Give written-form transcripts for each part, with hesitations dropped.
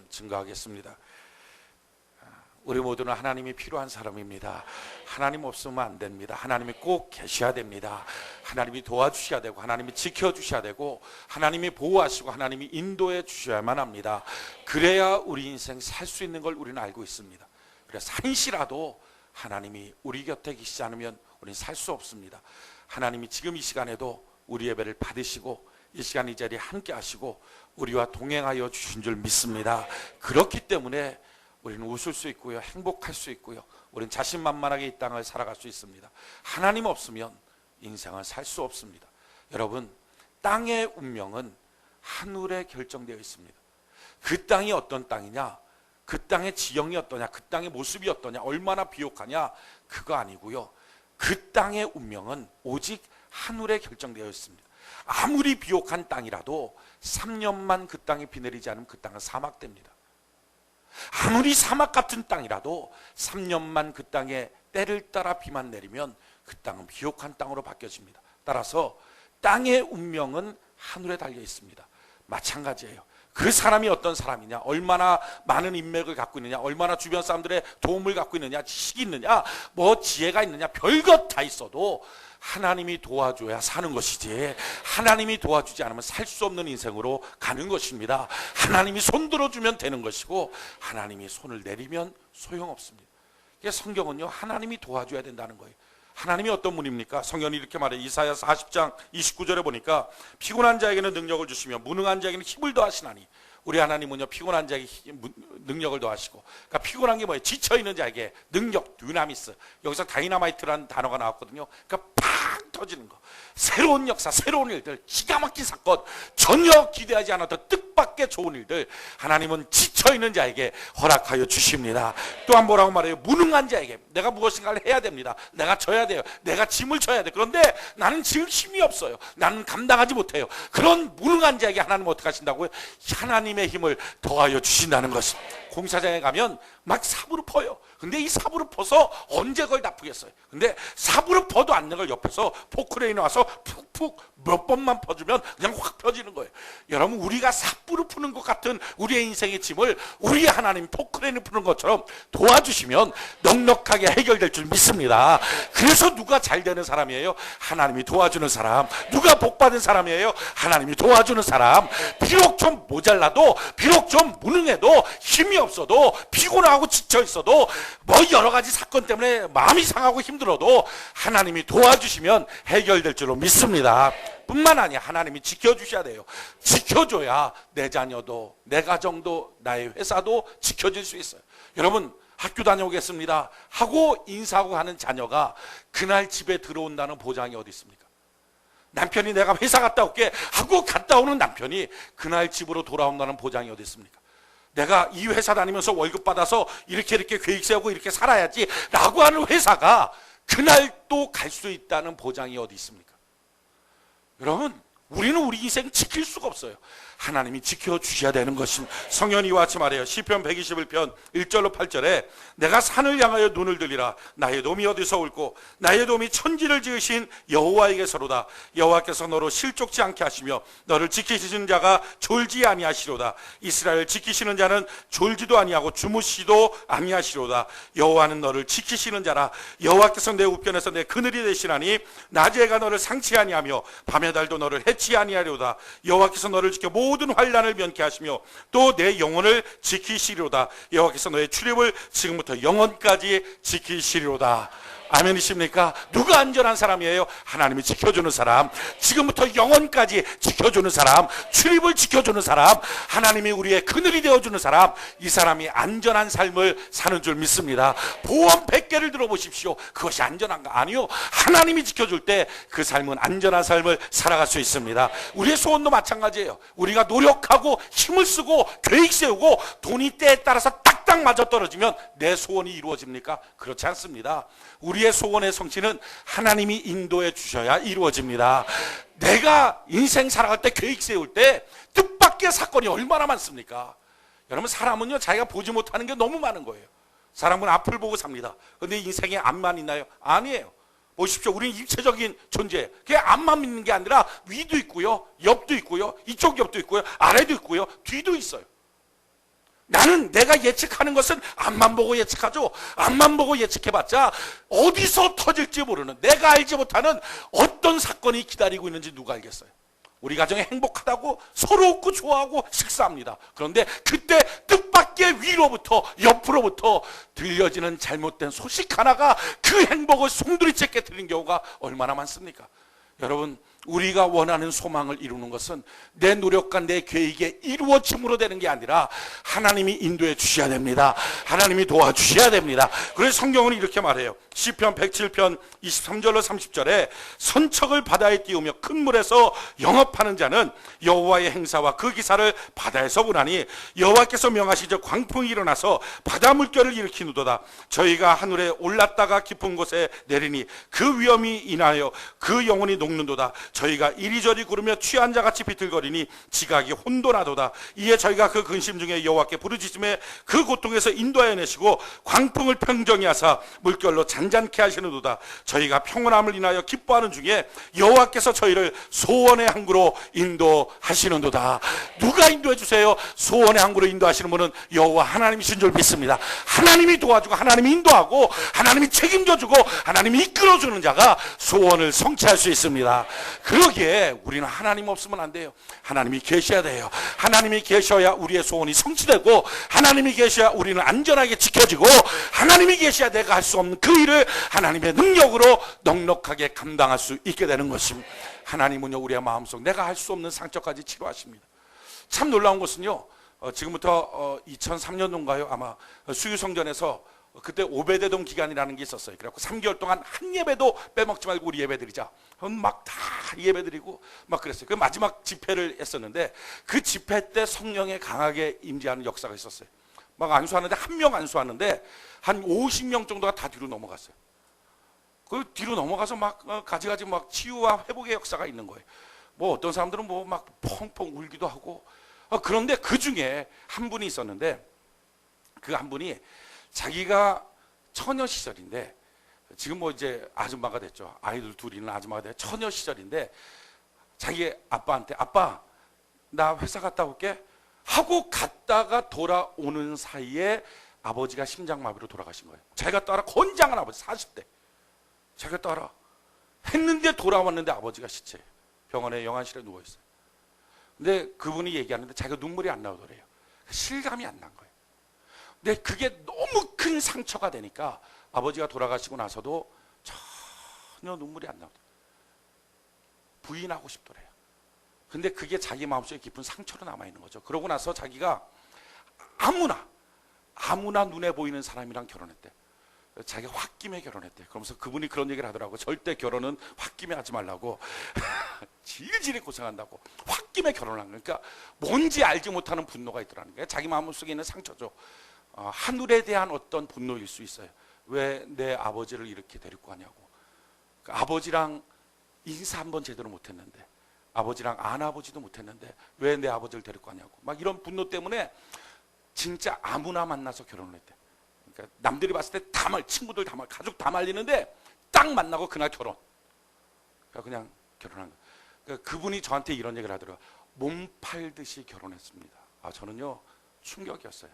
증거하겠습니다. 우리 모두는 하나님이 필요한 사람입니다. 하나님 없으면 안 됩니다. 하나님이 꼭 계셔야 됩니다. 하나님이 도와주셔야 되고 하나님이 지켜주셔야 되고 하나님이 보호하시고 하나님이 인도해 주셔야만 합니다. 그래야 우리 인생 살 수 있는 걸 우리는 알고 있습니다. 그래서 한시라도 하나님이 우리 곁에 계시지 않으면 우리는 살 수 없습니다. 하나님이 지금 이 시간에도 우리 예배를 받으시고 이 시간 이 자리에 함께 하시고 우리와 동행하여 주신 줄 믿습니다. 그렇기 때문에 우리는 웃을 수 있고요, 행복할 수 있고요, 우리는 자신만만하게 이 땅을 살아갈 수 있습니다. 하나님 없으면 인생을 살 수 없습니다. 여러분, 땅의 운명은 하늘에 결정되어 있습니다. 그 땅이 어떤 땅이냐, 그 땅의 지형이 어떠냐, 그 땅의 모습이 어떠냐, 얼마나 비옥하냐, 그거 아니고요, 그 땅의 운명은 오직 하늘에 결정되어 있습니다. 아무리 비옥한 땅이라도 3년만 그 땅에 비 내리지 않으면 그 땅은 사막됩니다. 아무리 사막 같은 땅이라도 3년만 그 땅에 때를 따라 비만 내리면 그 땅은 비옥한 땅으로 바뀌어집니다. 따라서 땅의 운명은 하늘에 달려 있습니다. 마찬가지예요. 그 사람이 어떤 사람이냐, 얼마나 많은 인맥을 갖고 있느냐, 얼마나 주변 사람들의 도움을 갖고 있느냐, 지식이 있느냐, 뭐 지혜가 있느냐, 별것 다 있어도 하나님이 도와줘야 사는 것이지, 하나님이 도와주지 않으면 살 수 없는 인생으로 가는 것입니다. 하나님이 손 들어주면 되는 것이고 하나님이 손을 내리면 소용없습니다. 성경은요, 하나님이 도와줘야 된다는 거예요. 하나님이 어떤 분입니까? 성경이 이렇게 말해요. 이사야 40장 29절에 보니까 피곤한 자에게는 능력을 주시며 무능한 자에게는 힘을 더하시나니, 우리 하나님은요, 피곤한 자에게 능력을 더하시고, 그러니까 피곤한 게 뭐예요? 지쳐있는 자에게 능력, dynamis. 여기서 다이너마이트라는 단어가 나왔거든요. 그러니까 팍 터지는 거, 새로운 역사, 새로운 일들, 기가 막힌 사건, 전혀 기대하지 않았던 뜻밖의 좋은 일들 하나님은 지쳐있는 자에게 허락하여 주십니다. 또한 뭐라고 말해요? 무능한 자에게 내가 무엇인가를 해야 됩니다. 내가 져야 돼요. 내가 짐을 져야 돼. 그런데 나는 질 힘이 없어요. 나는 감당하지 못해요. 그런 무능한 자에게 하나님은 어떻게 하신다고요? 하나님의 힘을 더하여 주신다는 것입니다. 공사장에 가면 막 삽으로 퍼요. 근데 이 삽으로 퍼서 언제 그걸 다 푸겠어요? 근데 삽으로 퍼도 안 되는 걸 옆에서 포크레인이 와서 푹푹 몇 번만 퍼주면 그냥 확 펴지는 거예요. 여러분, 우리가 삽으로 푸는 것 같은 우리의 인생의 짐을 우리 하나님 포크레인을 푸는 것처럼 도와주시면 넉넉하게 해결될 줄 믿습니다. 그래서 누가 잘 되는 사람이에요? 하나님이 도와주는 사람. 누가 복받은 사람이에요? 하나님이 도와주는 사람. 비록 좀 모자라도, 비록 좀 무능해도, 힘이 없어도, 피곤하고 지쳐 있어도, 뭐 여러 가지 사건 때문에 마음이 상하고 힘들어도 하나님이 도와주시면 해결될 줄로 믿습니다. 뿐만 아니라 하나님이 지켜주셔야 돼요. 지켜줘야 내 자녀도, 내 가정도, 나의 회사도 지켜질 수 있어요. 여러분, 학교 다녀오겠습니다 하고 인사하고 가는 자녀가 그날 집에 들어온다는 보장이 어디 있습니까? 남편이 내가 회사 갔다 올게 하고 갔다 오는 남편이 그날 집으로 돌아온다는 보장이 어디 있습니까? 내가 이 회사 다니면서 월급 받아서 이렇게 계획 세우고 이렇게 살아야지 라고 하는 회사가 그날 또 갈 수 있다는 보장이 어디 있습니까? 여러분, 우리는 우리 인생 지킬 수가 없어요. 하나님이 지켜주셔야 되는 것입니다. 성경이 이와 같이 말해요. 시편 121편 1절로 8절에 내가 산을 향하여 눈을 들리라. 나의 도움이 어디서 올고 나의 도움이 천지를 지으신 여호와에게서로다. 여호와께서 너로 실족지 않게 하시며 너를 지키시는 자가 졸지 아니하시로다. 이스라엘 지키시는 자는 졸지도 아니하고 주무시도 아니하시로다. 여호와는 너를 지키시는 자라. 여호와께서 내 우편에서 내 그늘이 되시나니 낮에 해가 너를 상치 아니하며 밤의 달도 너를 해치 아니하리로다. 여호와께서 너를 지켜 모든 환난을 면케 하시며 또 내 영혼을 지키시리로다. 여호와께서 너의 출입을 지금부터 영원까지 지키시리로다. 아멘이십니까? 누가 안전한 사람이에요? 하나님이 지켜주는 사람, 지금부터 영원까지 지켜주는 사람, 출입을 지켜주는 사람, 하나님이 우리의 그늘이 되어주는 사람, 이 사람이 안전한 삶을 사는 줄 믿습니다. 보험 100개를 들어보십시오. 그것이 안전한가? 아니요. 하나님이 지켜줄 때 그 삶은 안전한 삶을 살아갈 수 있습니다. 우리의 소원도 마찬가지예요. 우리가 노력하고 힘을 쓰고 계획 세우고 돈이 때에 따라서 딱딱 맞아떨어지면 내 소원이 이루어집니까? 그렇지 않습니다. 우리의 소원의 성취는 하나님이 인도해 주셔야 이루어집니다. 내가 인생 살아갈 때 계획 세울 때 뜻밖의 사건이 얼마나 많습니까? 여러분, 사람은요, 자기가 보지 못하는 게 너무 많은 거예요. 사람은 앞을 보고 삽니다. 그런데 인생에 앞만 있나요? 아니에요. 보십시오. 우리는 입체적인 존재예요. 그게 앞만 있는 게 아니라 위도 있고요, 옆도 있고요, 이쪽 옆도 있고요, 아래도 있고요, 뒤도 있어요. 나는 내가 예측하는 것은 앞만 보고 예측하죠. 앞만 보고 예측해봤자 어디서 터질지 모르는, 내가 알지 못하는 어떤 사건이 기다리고 있는지 누가 알겠어요. 우리 가정이 행복하다고 서로 웃고 좋아하고 식사합니다. 그런데 그때 뜻밖의 위로부터 옆으로부터 들려지는 잘못된 소식 하나가 그 행복을 송두리째 깨뜨리는 경우가 얼마나 많습니까? 여러분, 우리가 원하는 소망을 이루는 것은 내 노력과 내 계획에 이루어짐으로 되는 게 아니라 하나님이 인도해 주셔야 됩니다. 하나님이 도와주셔야 됩니다. 그래서 성경은 이렇게 말해요. 시편 107편 23절로 30절에 선척을 바다에 띄우며 큰 물에서 영업하는 자는 여호와의 행사와 그 기사를 바다에서 보나니 여호와께서 명하시자 광풍이 일어나서 바다 물결을 일으키누도다. 저희가 하늘에 올랐다가 깊은 곳에 내리니 그 위험이 인하여 그 영혼이 녹는도다. 저희가 이리저리 구르며 취한 자같이 비틀거리니 지각이 혼돈하도다. 이에 저희가 그 근심 중에 여호와께 부르짖음에 그 고통에서 인도하여 내시고 광풍을 평정히 하사 물결로 잔잔케 하시는도다. 저희가 평온함을 인하여 기뻐하는 중에 여호와께서 저희를 소원의 항구로 인도하시는도다. 누가 인도해 주세요? 소원의 항구로 인도하시는 분은 여호와 하나님이신 줄 믿습니다. 하나님이 도와주고 하나님이 인도하고 하나님이 책임져주고 하나님이 이끌어주는 자가 소원을 성취할 수 있습니다. 그러기에 우리는 하나님 없으면 안 돼요. 하나님이 계셔야 돼요. 하나님이 계셔야 우리의 소원이 성취되고 하나님이 계셔야 우리는 안전하게 지켜지고 하나님이 계셔야 내가 할 수 없는 그 일을 하나님의 능력으로 넉넉하게 감당할 수 있게 되는 것입니다. 하나님은요, 우리의 마음속 내가 할 수 없는 상처까지 치료하십니다. 참 놀라운 것은요, 지금부터 2003년도인가요? 아마 수유성전에서 그때 오베데돔 기간이라는 게 있었어요. 그래갖고 3개월 동안 한 예배도 빼먹지 말고 우리 예배 드리자. 막 다 예배 드리고 막 그랬어요. 그 마지막 집회를 했었는데 그 집회 때 성령에 강하게 임재하는 역사가 있었어요. 막 안수하는데 한 명 안수하는데 한 50명 정도가 다 뒤로 넘어갔어요. 그 뒤로 넘어가서 막 가지가지 막 치유와 회복의 역사가 있는 거예요. 뭐 어떤 사람들은 뭐 막 펑펑 울기도 하고. 그런데 그 중에 한 분이 있었는데 그 한 분이 자기가 처녀 시절인데 지금 뭐 이제 아줌마가 됐죠. 아이들 둘이 있는 아줌마가 돼. 처녀 시절인데 자기 아빠한테 아빠 나 회사 갔다 올게 하고 갔다가 돌아오는 사이에 아버지가 심장마비로 돌아가신 거예요. 자기가 따라 건장한 아버지 40대 자기가 따라 했는데 돌아왔는데 아버지가 시체예요. 병원에 영안실에 누워있어요. 근데 그분이 얘기하는데 자기가 눈물이 안 나오더래요. 실감이 안 난 거예요. 근데 그게 너무 큰 상처가 되니까 아버지가 돌아가시고 나서도 전혀 눈물이 안 나오더래요. 부인하고 싶더래요. 근데 그게 자기 마음속에 깊은 상처로 남아있는 거죠. 그러고 나서 자기가 아무나 눈에 보이는 사람이랑 결혼했대. 자기가 홧김에 결혼했대. 그러면서 그분이 그런 얘기를 하더라고. 절대 결혼은 홧김에 하지 말라고. 질질이 고생한다고. 홧김에 결혼한 거야. 그러니까 뭔지 알지 못하는 분노가 있더라는 거예요. 자기 마음속에 있는 상처죠. 하늘에 대한 어떤 분노일 수 있어요. 왜 내 아버지를 이렇게 데리고 가냐고. 그러니까 아버지랑 인사 한번 제대로 못했는데, 아버지랑 안아보지도 못했는데 왜 내 아버지를 데리고 가냐고. 막 이런 분노 때문에 진짜 아무나 만나서 결혼을 했대. 그러니까 남들이 봤을 때 다 친구들 다 가족 다 말리는데 딱 만나고 그날 결혼. 그러니까 그냥 결혼한 거예요. 그러니까 그분이 저한테 이런 얘기를 하더라고요. 몸 팔듯이 결혼했습니다. 저는요 충격이었어요.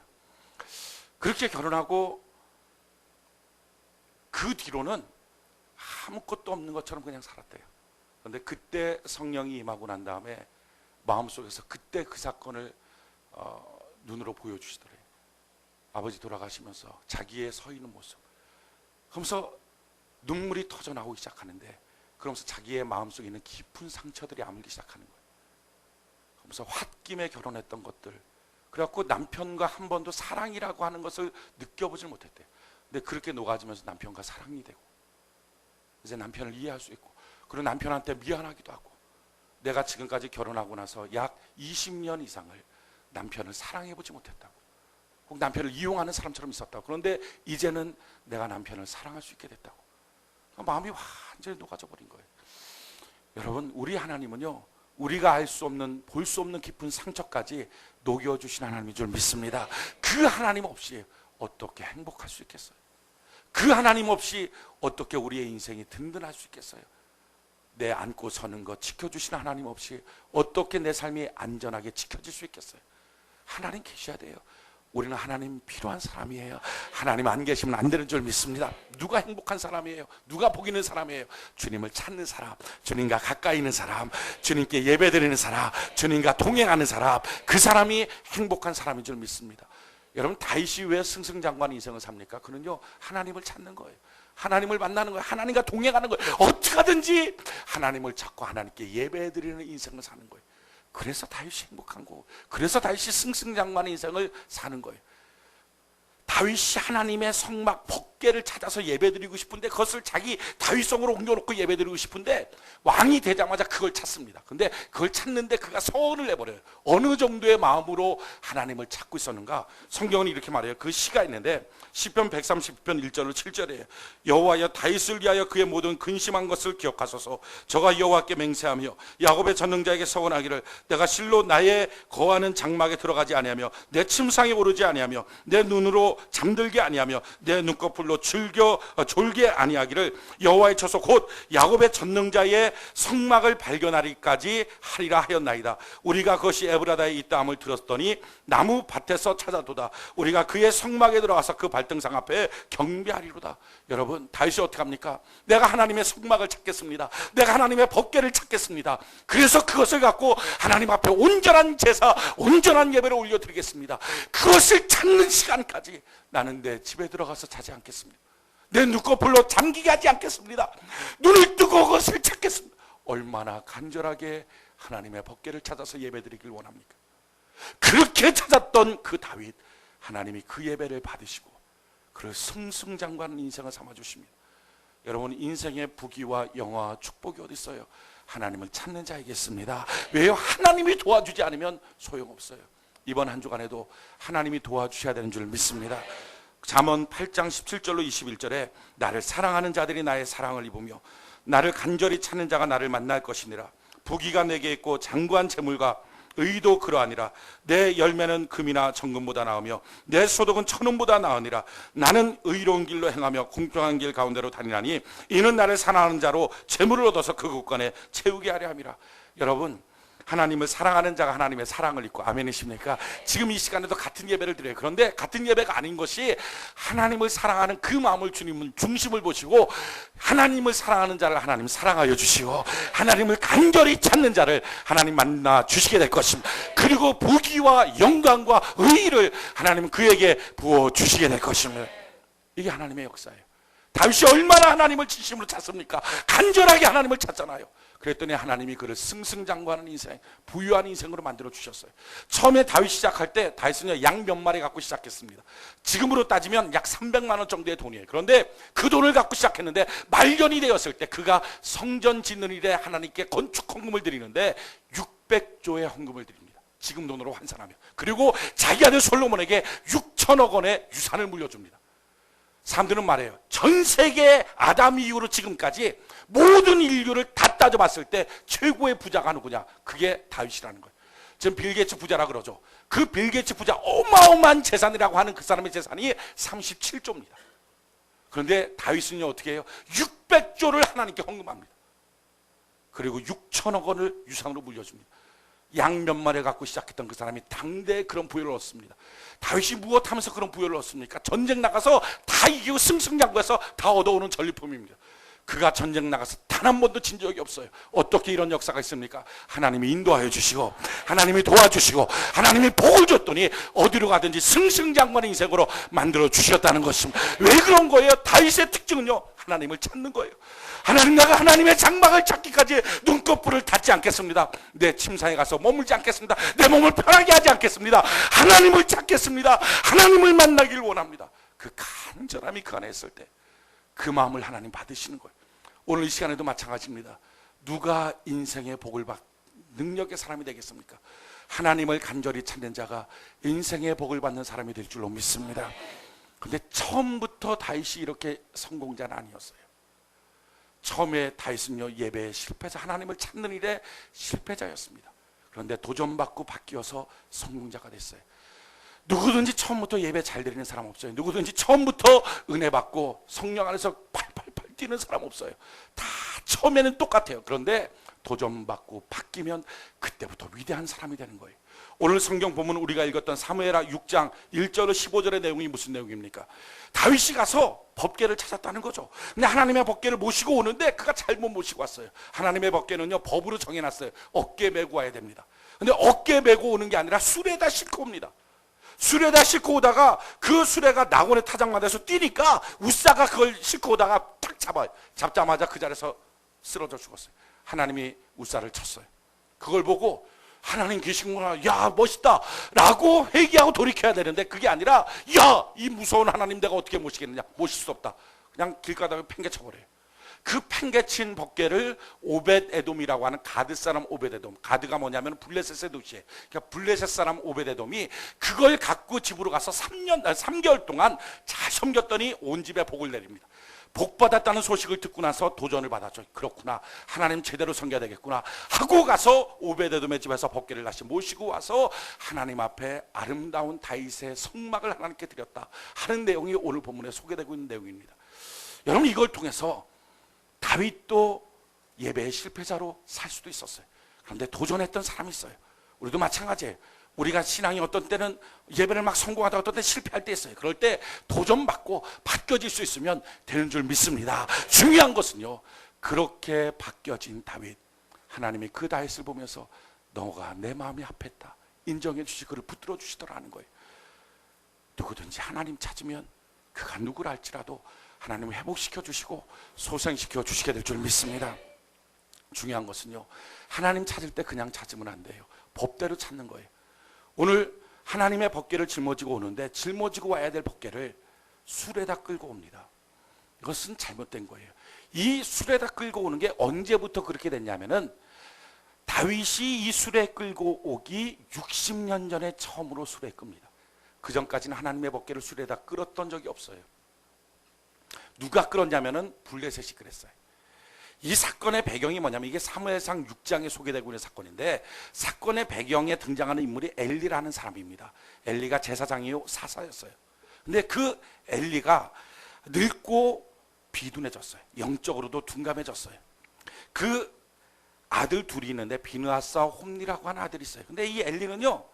그렇게 결혼하고 그 뒤로는 아무것도 없는 것처럼 그냥 살았대요. 그런데 그때 성령이 임하고 난 다음에 마음속에서 그때 그 사건을 눈으로 보여주시더래요. 아버지 돌아가시면서 자기의 서 있는 모습. 그러면서 눈물이 터져나오기 시작하는데, 그러면서 자기의 마음속에 있는 깊은 상처들이 아물기 시작하는 거예요. 그러면서 홧김에 결혼했던 것들, 그래갖고 남편과 한 번도 사랑이라고 하는 것을 느껴보질 못했대요. 근데 그렇게 녹아지면서 남편과 사랑이 되고, 이제 남편을 이해할 수 있고, 그리고 남편한테 미안하기도 하고, 내가 지금까지 결혼하고 나서 약 20년 이상을 남편을 사랑해보지 못했다고, 꼭 남편을 이용하는 사람처럼 있었다고. 그런데 이제는 내가 남편을 사랑할 수 있게 됐다고. 마음이 완전히 녹아져 버린 거예요. 여러분, 우리 하나님은요, 우리가 알 수 없는, 볼 수 없는 깊은 상처까지 녹여주신 하나님인 줄 믿습니다. 그 하나님 없이 어떻게 행복할 수 있겠어요? 그 하나님 없이 어떻게 우리의 인생이 든든할 수 있겠어요? 내 안고 서는 것 지켜주신 하나님 없이 어떻게 내 삶이 안전하게 지켜질 수 있겠어요? 하나님 계셔야 돼요. 우리는 하나님 필요한 사람이에요. 하나님 안 계시면 안 되는 줄 믿습니다. 누가 행복한 사람이에요? 누가 복 있는 사람이에요? 주님을 찾는 사람, 주님과 가까이 있는 사람, 주님께 예배드리는 사람, 주님과 동행하는 사람, 그 사람이 행복한 사람인 줄 믿습니다. 여러분, 다윗이 왜 승승장구한 인생을 삽니까? 그는요, 하나님을 찾는 거예요. 하나님을 만나는 거예요. 하나님과 동행하는 거예요. 어떻게 하든지 하나님을 찾고 하나님께 예배드리는 인생을 사는 거예요. 그래서 다윗이 행복한 거고, 그래서 다윗이 승승장구한 인생을 사는 거예요. 다윗이 하나님의 성막 법궤를 찾아서 예배드리고 싶은데, 그것을 자기 다윗성으로 옮겨놓고 예배드리고 싶은데, 왕이 되자마자 그걸 찾습니다. 근데 그걸 찾는데 그가 서원을 내버려요. 어느 정도의 마음으로 하나님을 찾고 있었는가? 성경은 이렇게 말해요. 그 시가 있는데 시편 130편 1절로 7절이에요. 여호와여, 다윗을 위하여 그의 모든 근심한 것을 기억하소서. 저가 여호와께 맹세하며 야곱의 전능자에게 서원하기를, 내가 실로 나의 거하는 장막에 들어가지 아니하며 내 침상에 오르지 아니하며 내 눈으로 잠들게 아니하며 내 눈꺼풀로 졸게 아니하기를, 여호와의 처소 곧 야곱의 전능자의 성막을 발견하리까지 하리라 하였나이다. 우리가 그것이 에브라다에 있다함을 들었더니 나무 밭에서 찾아도다. 우리가 그의 성막에 들어가서 그 발등상 앞에 경배하리로다. 여러분, 다윗이 어떻게 합니까? 내가 하나님의 성막을 찾겠습니다. 내가 하나님의 법궤를 찾겠습니다. 그래서 그것을 갖고 하나님 앞에 온전한 제사, 온전한 예배를 올려드리겠습니다. 그것을 찾는 시간까지 나는 내 집에 들어가서 자지 않겠습니다. 내 눈꺼풀로 잠기게 하지 않겠습니다. 눈을 뜨고 그것을 찾겠습니다. 얼마나 간절하게 하나님의 법궤를 찾아서 예배드리길 원합니까? 그렇게 찾았던 그 다윗, 하나님이 그 예배를 받으시고 그를 승승장구하는 인생을 삼아주십니다. 여러분, 인생의 부귀와 영화와 축복이 어디 있어요? 하나님을 찾는 자이겠습니다. 왜요? 하나님이 도와주지 않으면 소용없어요. 이번 한 주간에도 하나님이 도와주셔야 되는 줄 믿습니다. 잠언 8장 17절로 21절에 나를 사랑하는 자들이 나의 사랑을 입으며 나를 간절히 찾는 자가 나를 만날 것이니라. 부귀가 내게 있고 장구한 재물과 의도 그러하니라. 내 열매는 금이나 정금보다 나으며 내 소득은 천원보다 나으니라. 나는 의로운 길로 행하며 공평한 길 가운데로 다니나니 이는 나를 사랑하는 자로 재물을 얻어서 그 국간에 채우게 하려 함이라. 여러분, 하나님을 사랑하는 자가 하나님의 사랑을 입고, 아멘이십니까? 지금 이 시간에도 같은 예배를 드려요. 그런데 같은 예배가 아닌 것이, 하나님을 사랑하는 그 마음을 주님은 중심을 보시고 하나님을 사랑하는 자를 하나님 사랑하여 주시고 하나님을 간절히 찾는 자를 하나님 만나 주시게 될 것입니다. 그리고 부귀와 영광과 의의를 하나님은 그에게 부어 주시게 될 것입니다. 이게 하나님의 역사예요. 다윗이 얼마나 하나님을 진심으로 찾습니까? 간절하게 하나님을 찾잖아요. 그랬더니 하나님이 그를 승승장구하는 인생, 부유한 인생으로 만들어 주셨어요. 처음에 다윗 시작할 때 다윗은요, 양 몇 마리 갖고 시작했습니다. 지금으로 따지면 약 300만 원 정도의 돈이에요. 그런데 그 돈을 갖고 시작했는데 말년이 되었을 때 그가 성전 짓는 일에 하나님께 건축 헌금을 드리는데 600조의 헌금을 드립니다. 지금 돈으로 환산하면. 그리고 자기 아들 솔로몬에게 6천억 원의 유산을 물려줍니다. 사람들은 말해요. 전 세계 아담 이후로 지금까지 모든 인류를 다 따져봤을 때 최고의 부자가 누구냐? 그게 다윗이라는 거예요. 지금 빌 게이츠 부자라 그러죠. 그 빌 게이츠 부자, 어마어마한 재산이라고 하는 그 사람의 재산이 37조입니다. 그런데 다윗은요, 어떻게 해요? 600조를 하나님께 헌금합니다. 그리고 6천억 원을 유산으로 물려줍니다. 양 몇 마리 갖고 시작했던 그 사람이 당대에 그런 부여를 얻습니다. 다윗이 무엇하면서 그런 부여를 얻습니까? 전쟁 나가서 다 이기고 승승장구해서 다 얻어오는 전리품입니다. 그가 전쟁 나가서 단 한 번도 진 적이 없어요. 어떻게 이런 역사가 있습니까? 하나님이 인도하여 주시고 하나님이 도와주시고 하나님이 복을 줬더니 어디로 가든지 승승장구하는 인생으로 만들어 주셨다는 것입니다. 왜 그런 거예요? 다윗의 특징은요, 하나님을 찾는 거예요. 하나님, 내가 하나님의 장막을 찾기까지 눈꺼풀을 닫지 않겠습니다. 내 침상에 가서 머물지 않겠습니다. 내 몸을 편하게 하지 않겠습니다. 하나님을 찾겠습니다. 하나님을 만나길 원합니다. 그 간절함이 그 안에 있을 때 그 마음을 하나님 받으시는 거예요. 오늘 이 시간에도 마찬가지입니다. 누가 인생의 복을 받 능력의 사람이 되겠습니까? 하나님을 간절히 찾는 자가 인생의 복을 받는 사람이 될 줄로 믿습니다. 그런데 처음부터 다윗이 이렇게 성공자는 아니었어요. 처음에 다윗은요, 예배에 실패자, 하나님을 찾는 일에 실패자였습니다. 그런데 도전받고 바뀌어서 성공자가 됐어요. 누구든지 처음부터 예배 잘 드리는 사람 없어요. 누구든지 처음부터 은혜 받고 성령 안에서 팔팔팔 뛰는 사람 없어요. 다 처음에는 똑같아요. 그런데 도전받고 바뀌면 그때부터 위대한 사람이 되는 거예요. 오늘 성경 보면 우리가 읽었던 사무엘하 6장 1절로 15절의 내용이 무슨 내용입니까? 다윗이 가서 법궤를 찾았다는 거죠. 근데 하나님의 법궤를 모시고 오는데 그가 잘못 모시고 왔어요. 하나님의 법궤는요, 법으로 정해놨어요. 어깨에 메고 와야 됩니다. 근데 어깨에 메고 오는 게 아니라 수레에다 싣고 옵니다. 수레에다 싣고 오다가 그 수레가 낙원의 타작마다에서 뛰니까 우사가 그걸 싣고 오다가 탁 잡아요. 잡자마자 그 자리에서 쓰러져 죽었어요. 하나님이 우사를 쳤어요. 그걸 보고 하나님 계시구나, 야 멋있다 라고 회개하고 돌이켜야 되는데 그게 아니라, 야 이 무서운 하나님 내가 어떻게 모시겠느냐, 모실 수 없다. 그냥 길가다가 팽개쳐버려요. 그 팽개친 법궤를 오벳에돔이라고 하는 가드 사람 오벳에돔, 가드가 뭐냐면 블레셋의 도시예요. 그러니까 블레셋 사람 오벳에돔이 그걸 갖고 집으로 가서 3개월 동안 잘 섬겼더니 온 집에 복을 내립니다. 복 받았다는 소식을 듣고 나서 도전을 받았죠. 그렇구나, 하나님 제대로 섬겨야 되겠구나 하고 가서 오벳에돔의 집에서 법궤를 다시 모시고 와서 하나님 앞에 아름다운 다윗의 성막을 하나님께 드렸다 하는 내용이 오늘 본문에 소개되고 있는 내용입니다. 여러분, 이걸 통해서 다윗도 예배의 실패자로 살 수도 있었어요. 그런데 도전했던 사람이 있어요. 우리도 마찬가지예요. 우리가 신앙이 어떤 때는 예배를 막 성공하다가 어떤 때 실패할 때 있어요. 그럴 때 도전받고 바뀌어질 수 있으면 되는 줄 믿습니다. 중요한 것은요, 그렇게 바뀌어진 다윗, 하나님이 그 다윗을 보면서 너가 내 마음이 합했다 인정해 주시고 그를 붙들어 주시더라는 거예요. 누구든지 하나님 찾으면 그가 누구라 할지라도 하나님을 회복시켜 주시고 소생시켜 주시게 될 줄 믿습니다. 중요한 것은요, 하나님 찾을 때 그냥 찾으면 안 돼요. 법대로 찾는 거예요. 오늘 하나님의 법궤를 짊어지고 오는데 짊어지고 와야 될 법궤를 수레다 끌고 옵니다. 이것은 잘못된 거예요. 이 수레다 끌고 오는 게 언제부터 그렇게 됐냐면은 다윗이 이 수레 끌고 오기 60년 전에 처음으로 수레 끕니다. 그 전까지는 하나님의 법궤를 수레다 끌었던 적이 없어요. 누가 끌었냐면은 블레셋이 그랬어요. 이 사건의 배경이 뭐냐면 이게 사무엘상 6장에 소개되고 있는 사건인데, 사건의 배경에 등장하는 인물이 엘리라는 사람입니다. 엘리가 제사장이요 사사였어요. 근데 그 엘리가 늙고 비둔해졌어요. 영적으로도 둔감해졌어요. 그 아들 둘이 있는데 비느하스와 홈니라고 하는 아들이 있어요. 근데 이 엘리는요,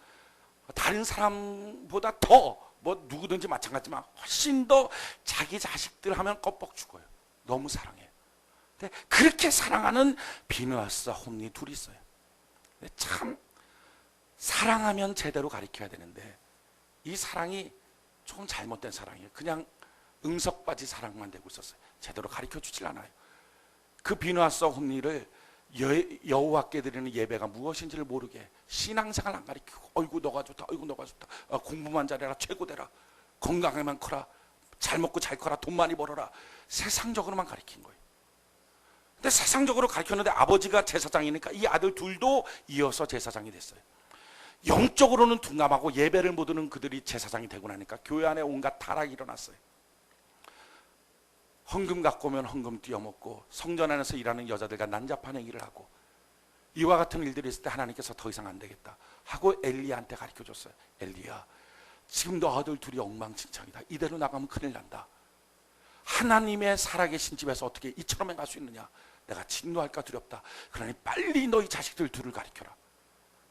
다른 사람보다 더 누구든지 마찬가지지만 훨씬 더 자기 자식들 하면 껌뻑 죽어요. 너무 사랑해요. 근데 그렇게 사랑하는 비느하스와 홈니 둘이 있어요. 근데 참 사랑하면 제대로 가르쳐야 되는데 이 사랑이 조금 잘못된 사랑이에요. 그냥 응석바지 사랑만 되고 있었어요. 제대로 가르쳐 주질 않아요. 그 비느하스와 홈니를 여호와께 드리는 예배가 무엇인지를 모르게 신앙생활 안 가르치고, 어이구 너가 좋다, 어이구 너가 좋다, 공부만 잘해라, 최고 되라, 건강에만 커라, 잘 먹고 잘 커라, 돈 많이 벌어라, 세상적으로만 가르친 거예요. 근데 세상적으로 가르쳤는데 아버지가 제사장이니까 이 아들 둘도 이어서 제사장이 됐어요. 영적으로는 둔감하고 예배를 못 드는 그들이 제사장이 되고 나니까 교회 안에 온갖 타락이 일어났어요. 헌금 갖고 오면 헌금 띄어먹고, 성전 안에서 일하는 여자들과 난잡한 행위를 하고, 이와 같은 일들이 있을 때 하나님께서 더 이상 안 되겠다 하고 엘리야한테 가르쳐줬어요. 엘리야, 지금 너 아들 둘이 엉망진창이다. 이대로 나가면 큰일 난다. 하나님의 살아계신 집에서 어떻게 이처럼 해갈 수 있느냐. 내가 진노할까 두렵다. 그러니 빨리 너희 자식들 둘을 가르쳐라.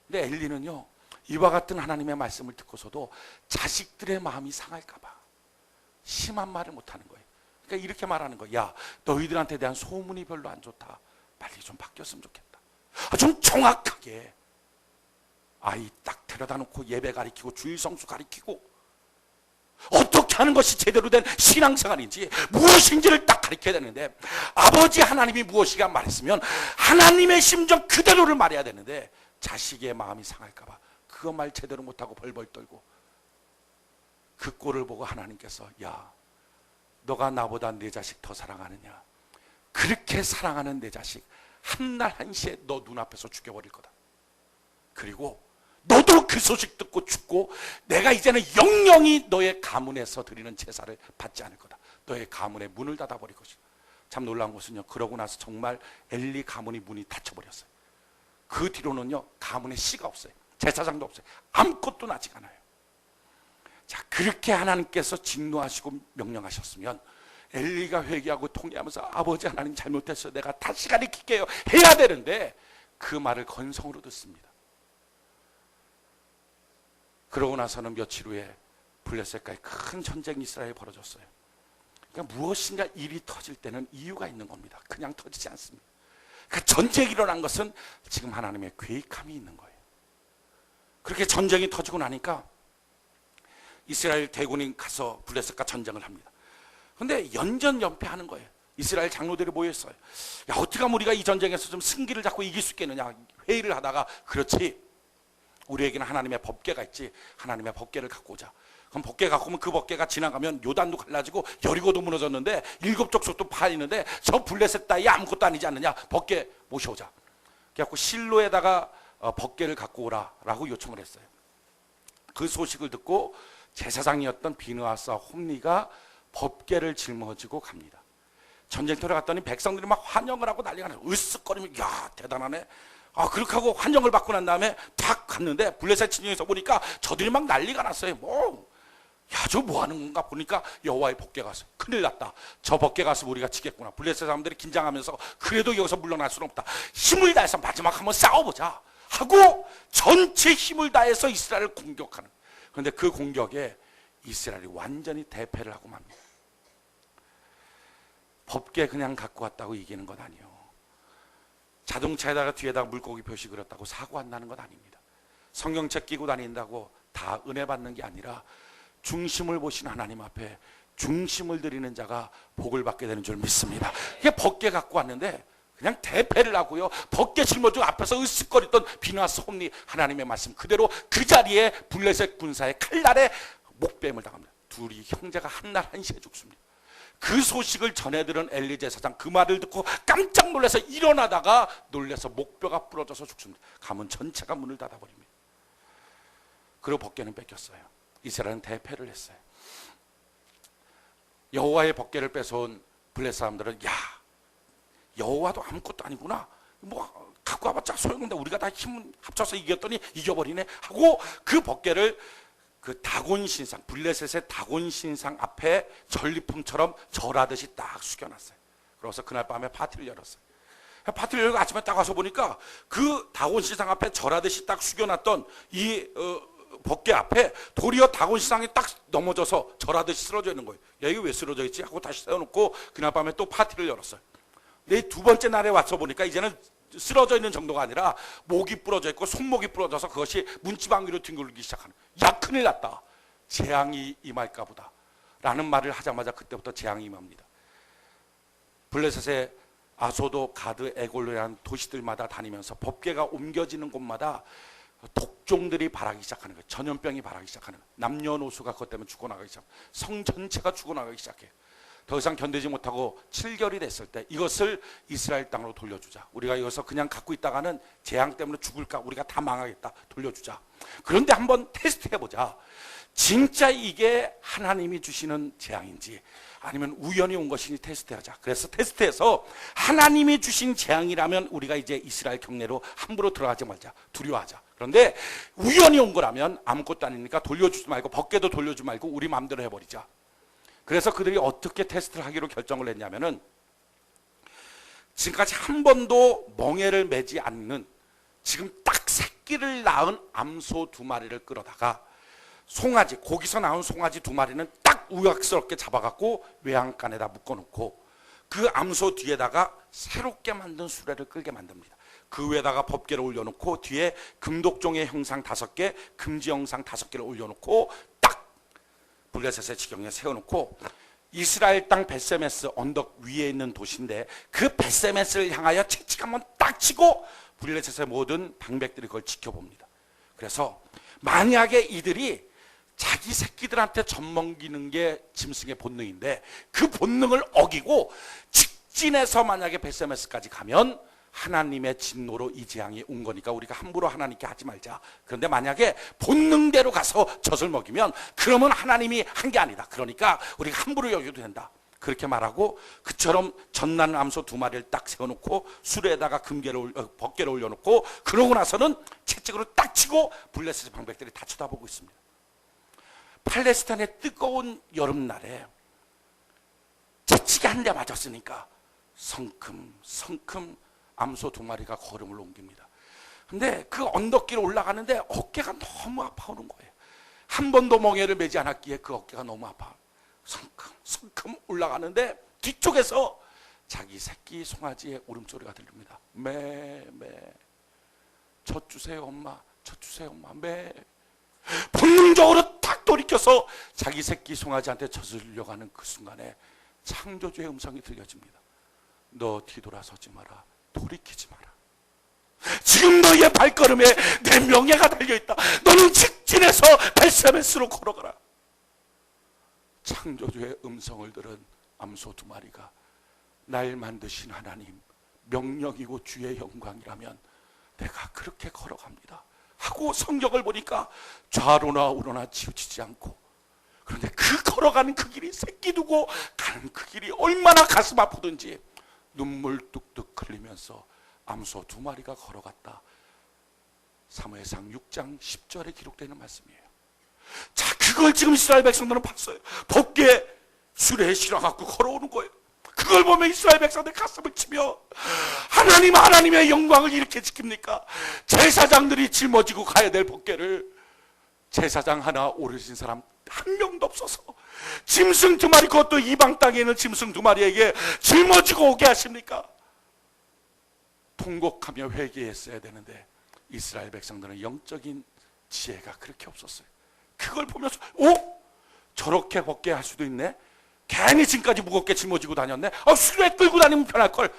근데 엘리는요, 이와 같은 하나님의 말씀을 듣고서도 자식들의 마음이 상할까 봐 심한 말을 못하는 거예요. 그러니까 이렇게 말하는 거야. 야, 너희들한테 대한 소문이 별로 안 좋다. 빨리 좀 바뀌었으면 좋겠다. 좀 정확하게 아이 딱 데려다 놓고 예배 가리키고 주일 성수 가리키고 어떻게 하는 것이 제대로 된 신앙생활인지 무엇인지를 딱 가르쳐야 되는데, 아버지 하나님이 무엇이가 말했으면 하나님의 심정 그대로를 말해야 되는데 자식의 마음이 상할까 봐 그거 말 제대로 못하고 벌벌 떨고, 그 꼴을 보고 하나님께서 야, 너가 나보다 내 자식 더 사랑하느냐? 그렇게 사랑하는 내 자식 한날 한시에 너 눈앞에서 죽여버릴 거다. 그리고 너도 그 소식 듣고 죽고 내가 이제는 영영이 너의 가문에서 드리는 제사를 받지 않을 거다. 너의 가문의 문을 닫아버릴 것이다. 참 놀라운 것은요, 그러고 나서 정말 엘리 가문이 문이 닫혀버렸어요. 그 뒤로는요, 가문에 씨가 없어요. 제사장도 없어요. 아무것도 나지 않아요. 자, 그렇게 하나님께서 진노하시고 명령하셨으면 엘리가 회개하고 통회하면서 아버지 하나님 잘못했어요, 내가 다시 가르칠게요 해야 되는데 그 말을 건성으로 듣습니다. 그러고 나서는 며칠 후에 블레셋과의 큰 전쟁이 이스라엘에 벌어졌어요. 그러니까 무엇인가 일이 터질 때는 이유가 있는 겁니다. 그냥 터지지 않습니다. 그러니까 전쟁이 일어난 것은 지금 하나님의 계획함이 있는 거예요. 그렇게 전쟁이 터지고 나니까 이스라엘 대군이 가서 블레셋과 전쟁을 합니다. 그런데 연전연패하는 거예요. 이스라엘 장로들이 모였어요. 야, 어떻게 하면 우리가 이 전쟁에서 좀 승기를 잡고 이길 수 있겠느냐 회의를 하다가, 그렇지, 우리에게는 하나님의 법궤가 있지, 하나님의 법궤를 갖고 오자. 그럼 법궤 갖고 오면 그 법궤가 지나가면 요단도 갈라지고 여리고도 무너졌는데 7쪽 족도 파이는데 저 블레셋 따위 아무것도 아니지 않느냐, 법궤 모셔오자. 그래갖고 실로에다가 법궤를 갖고 오라라고 요청을 했어요. 그 소식을 듣고 제사장이었던 비느하스와 홈리가 법궤를 짊어지고 갑니다. 전쟁터에 갔더니 백성들이 막 환영을 하고 난리가 나요. 으쓱거리면, 야, 대단하네. 그렇게 하고 환영을 받고 난 다음에 탁 갔는데 블레셋 진영에서 보니까 저들이 막 난리가 났어요. 저 뭐 하는 건가 보니까 여호와의 법궤 가서, 큰일 났다. 저 법궤 가서 우리가 지겠구나. 블레셋 사람들이 긴장하면서, 그래도 여기서 물러날 수는 없다. 힘을 다해서 마지막 한번 싸워보자 하고 전체 힘을 다해서 이스라엘을 공격하는. 그런데 그 공격에 이스라엘이 완전히 대패를 하고 맙니다. 법궤 그냥 갖고 왔다고 이기는 건 아니에요. 자동차에다가 뒤에다가 물고기 표시 그렸다고 사고 안 나는 건 아닙니다. 성경책 끼고 다닌다고 다 은혜 받는 게 아니라 중심을 보신 하나님 앞에 중심을 드리는 자가 복을 받게 되는 줄 믿습니다. 이게 법궤 갖고 왔는데 그냥 대패를 하고요. 법궤 짊어지고 앞에서 으쓱거리던 비느하스 홈리, 하나님의 말씀 그대로 그 자리에 블레셋 군사의 칼날에 목뱀을 당합니다. 둘이 형제가 한날 한시에 죽습니다. 그 소식을 전해들은 엘리 제사장 그 말을 듣고 깜짝 놀라서 일어나다가 놀라서 목뼈가 부러져서 죽습니다. 가문 전체가 문을 닫아버립니다. 그리고 법궤는 뺏겼어요. 이스라엘은 대패를 했어요. 여호와의 법궤를 뺏어온 블레셋 사람들은, 야, 여호와도 아무것도 아니구나, 뭐 갖고 와봤자 소용없는데 우리가 다 힘 합쳐서 이겼더니 이겨버리네 하고 그 법궤를 그 다곤 신상, 블레셋의 다곤 신상 앞에 전리품처럼 절하듯이 딱 숙여놨어요. 그래서 그날 밤에 파티를 열었어요. 파티를 열고 아침에 딱 와서 보니까 그 다곤 신상 앞에 절하듯이 딱 숙여놨던 이 법궤 앞에 도리어 다곤 신상이 딱 넘어져서 절하듯이 쓰러져 있는 거예요. 야, 이게 왜 쓰러져 있지? 하고 다시 세워놓고 그날 밤에 또 파티를 열었어요. 근데 두 번째 날에 와서 보니까 이제는 쓰러져 있는 정도가 아니라 목이 부러져 있고 손목이 부러져서 그것이 문지방 위로 뒹굴기 시작하는. 야, 큰일 났다. 재앙이 임할까 보다 라는 말을 하자마자 그때부터 재앙이 임합니다. 블레셋의 아소도, 가드, 에골로라는 도시들마다 다니면서 법궤가 옮겨지는 곳마다 독종들이 발하기 시작하는 거예요. 전염병이 발하기 시작하는 거예요. 남녀노소가 그것 때문에 죽어나가기 시작해요. 성 전체가 죽어나가기 시작해요. 더 이상 견디지 못하고 7개월이 됐을 때 이것을 이스라엘 땅으로 돌려주자. 우리가 이것을 그냥 갖고 있다가는 재앙 때문에 죽을까, 우리가 다 망하겠다, 돌려주자. 그런데 한번 테스트해보자. 진짜 이게 하나님이 주시는 재앙인지 아니면 우연히 온 것인지 테스트하자. 그래서 테스트해서 하나님이 주신 재앙이라면 우리가 이제 이스라엘 경내로 함부로 들어가지 말자, 두려워하자. 그런데 우연히 온 거라면 아무것도 아니니까 돌려주지 말고, 법궤도 돌려주지 말고 우리 마음대로 해버리자. 그래서 그들이 어떻게 테스트를 하기로 결정을 했냐면은, 지금까지 한 번도 멍에를 매지 않는, 지금 딱 새끼를 낳은 암소 2마리를 끌어다가 송아지, 거기서 나온 송아지 2마리는 딱 우약스럽게 잡아갖고 외양간에다 묶어놓고 그 암소 뒤에다가 새롭게 만든 수레를 끌게 만듭니다. 그 위에다가 법궤를 올려놓고 뒤에 금독종의 형상 5개, 금지 형상 5개를 올려놓고 딱 블레셋의 지경에 세워놓고, 이스라엘 땅 벳세메스 언덕 위에 있는 도시인데 그 벳세메스를 향하여 채찍 한번 딱 치고 블레셋의 모든 방백들이 그걸 지켜봅니다. 그래서 만약에 이들이 자기 새끼들한테 젖먹이는 게 짐승의 본능인데 그 본능을 어기고 직진해서 만약에 벳세메스까지 가면 하나님의 진노로 이 재앙이 온 거니까 우리가 함부로 하나님께 하지 말자. 그런데 만약에 본능대로 가서 젖을 먹이면 그러면 하나님이 한 게 아니다. 그러니까 우리가 함부로 여겨도 된다. 그렇게 말하고 그처럼 젖나는 암소 2마리를 딱 세워놓고 수레에다가 법궤를 올려놓고 그러고 나서는 채찍으로 딱 치고 블레셋의 방백들이 다 쳐다보고 있습니다. 팔레스타인의 뜨거운 여름날에 채찍이 한 대 맞았으니까 성큼 암소 2마리가 걸음을 옮깁니다. 근데 그 언덕길을 올라가는데 어깨가 너무 아파오는 거예요. 한 번도 멍에를 매지 않았기에 그 어깨가 너무 아파 성큼 올라가는데 뒤쪽에서 자기 새끼 송아지의 울음소리가 들립니다. 매. 젖 주세요 엄마, 젖 주세요 엄마, 매. 본능적으로 탁 돌이켜서 자기 새끼 송아지한테 젖을 주려고 하는 그 순간에 창조주의 음성이 들려집니다. 너 뒤돌아서지 마라, 돌이키지 마라. 지금 너의 발걸음에 내 명예가 달려있다. 너는 직진해서 벨세메스로 걸어가라. 창조주의 음성을 들은 암소 2마리가 날 만드신 하나님 명령이고 주의 영광이라면 내가 그렇게 걸어갑니다 하고 성경을 보니까 좌로나 우로나 치우치지 않고, 그런데 그 걸어가는 그 길이, 새끼 두고 가는 그 길이 얼마나 가슴 아프든지 눈물 뚝뚝 흘리면서 암소 2마리가 걸어갔다. 사무엘상 6장 10절에 기록되어 있는 말씀이에요. 자, 그걸 지금 이스라엘 백성들은 봤어요. 덮개 수레에 실어갖고 걸어오는 거예요. 그걸 보면 이스라엘 백성들 가슴을 치며 하나님의 영광을 이렇게 지킵니까? 제사장들이 짊어지고 가야 될 덮개를 제사장 하나 오르신 사람 한 명도 없어서 짐승 2마리, 그것도 이방 땅에 있는 짐승 2마리에게 짊어지고 오게 하십니까? 통곡하며 회개했어야 되는데 이스라엘 백성들은 영적인 지혜가 그렇게 없었어요. 그걸 보면서 저렇게 덮개 할 수도 있네? 괜히 지금까지 무겁게 짊어지고 다녔네? 수레 끌고 다니면 편할걸.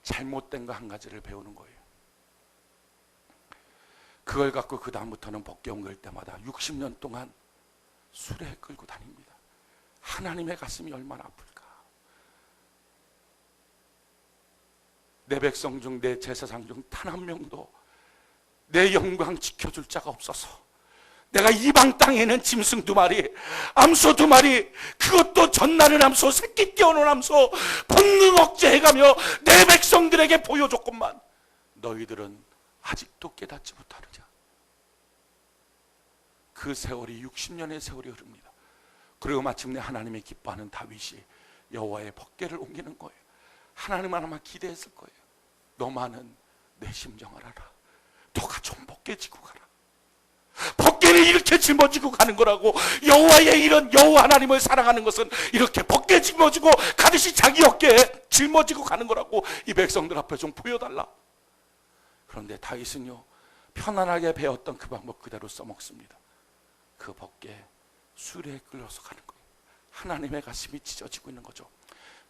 잘못된 거 한 가지를 배우는 거예요. 그걸 갖고 그 다음부터는 덮개 옮길 때마다 60년 동안 수레 끌고 다닙니다. 하나님의 가슴이 얼마나 아플까. 내 백성 중, 내 제사장 중 단 한 명도 내 영광 지켜줄 자가 없어서 내가 이방 땅에 있는 짐승 2마리, 암소 2마리, 그것도 전나는 암소, 새끼 떼어놓은 암소 본능 억제해가며 내 백성들에게 보여줬건만 너희들은 아직도 깨닫지 못하느냐. 그 세월이 60년의 세월이 흐릅니다. 그리고 마침내 하나님이 기뻐하는 다윗이 여호와의 덮개를 옮기는 거예요. 하나님은 아마 기대했을 거예요. 너만은 내 심정을 알아. 너가 좀 덮개 지고 가라. 덮개를 이렇게 짊어지고 가는 거라고. 여호와의 일은, 여호와 하나님을 사랑하는 것은 이렇게 덮개 짊어지고 가듯이 자기 어깨에 짊어지고 가는 거라고. 이 백성들 앞에 좀 보여달라. 그런데 다윗은요, 편안하게 배웠던 그 방법 그대로 써먹습니다. 그 덮개 수레에 끌려서 가는 거예요. 하나님의 가슴이 찢어지고 있는 거죠.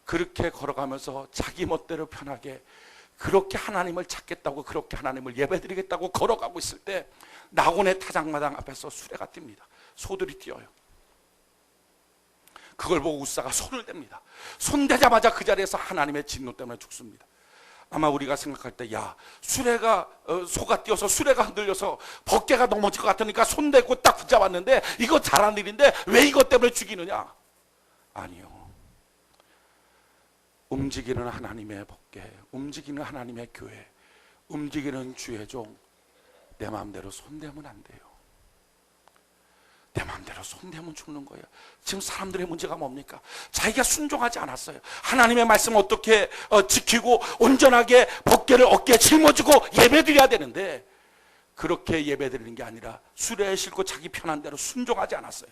그렇게 걸어가면서 자기 멋대로 편하게 그렇게 하나님을 찾겠다고, 그렇게 하나님을 예배드리겠다고 걸어가고 있을 때 나곤의 타작마당 앞에서 수레가 뜁니다. 소들이 뛰어요. 그걸 보고 우사가 손을 댑니다. 손 대자마자 그 자리에서 하나님의 진노 때문에 죽습니다. 아마 우리가 생각할 때, 야, 수레가 소가 뛰어서 수레가 흔들려서 덮개가 넘어질 것 같으니까 손 대고 딱 붙잡았는데 이거 잘한 일인데 왜 이것 때문에 죽이느냐? 아니요. 움직이는 하나님의 덮개, 움직이는 하나님의 교회, 움직이는 주의 종, 내 마음대로 손대면 안 돼요. 내 마음대로 손대면 죽는 거예요. 지금 사람들의 문제가 뭡니까? 자기가 순종하지 않았어요. 하나님의 말씀을 어떻게 지키고 온전하게 덮개를 어깨에 짊어지고 예배드려야 되는데 그렇게 예배드리는 게 아니라 수레에 싣고 자기 편한 대로 순종하지 않았어요.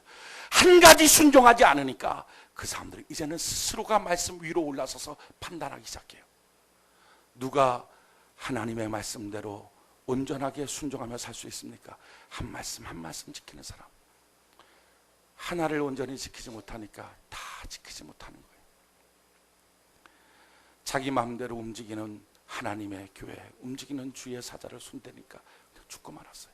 한 가지 순종하지 않으니까 그 사람들이 이제는 스스로가 말씀 위로 올라서서 판단하기 시작해요. 누가 하나님의 말씀대로 온전하게 순종하며 살 수 있습니까? 한 말씀 한 말씀 지키는 사람. 하나를 온전히 지키지 못하니까 다 지키지 못하는 거예요. 자기 마음대로 움직이는 하나님의 교회, 움직이는 주의 사자를 손대니까 죽고 말았어요.